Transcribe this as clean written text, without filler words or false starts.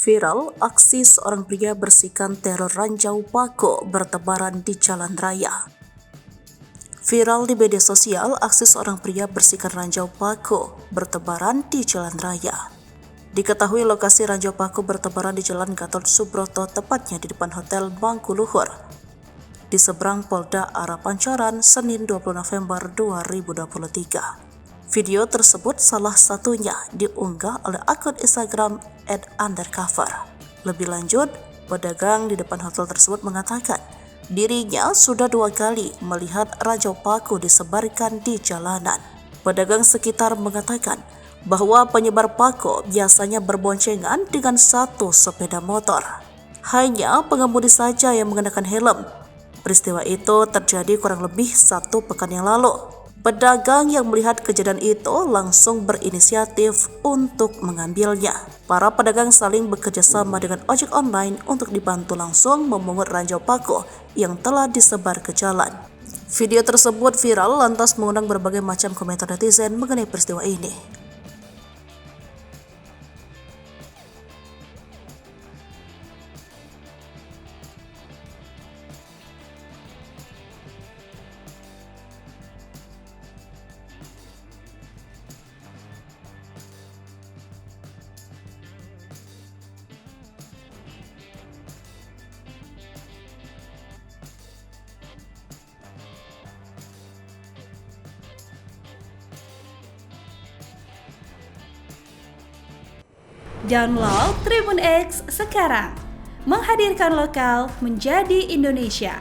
Viral, aksi seorang pria bersihkan teror ranjau Paku bertebaran di jalan raya. Viral di media sosial, aksi seorang pria bersihkan ranjau Paku bertebaran di jalan raya. Diketahui lokasi ranjau Paku bertebaran di Jalan Gatot Subroto, tepatnya di depan Hotel Bangkuluhur, di seberang Polda arah Pancoran, Senin 20 November 2023. Video tersebut salah satunya diunggah oleh akun Instagram @undercover. Lebih lanjut, pedagang di depan hotel tersebut mengatakan dirinya sudah 2 kali melihat ranjau Paku disebarkan di jalanan. Pedagang sekitar mengatakan bahwa penyebar Paku biasanya berboncengan dengan satu sepeda motor. Hanya pengemudi saja yang mengenakan helm. Peristiwa itu terjadi kurang lebih 1 pekan yang lalu. Pedagang yang melihat kejadian itu langsung berinisiatif untuk mengambilnya. Para pedagang saling bekerja sama dengan ojek online untuk dibantu langsung memungut ranjau Paku yang telah disebar ke jalan. Video tersebut viral lantas mengundang berbagai macam komentar netizen mengenai peristiwa ini. Download Tribun X sekarang, menghadirkan lokal menjadi Indonesia.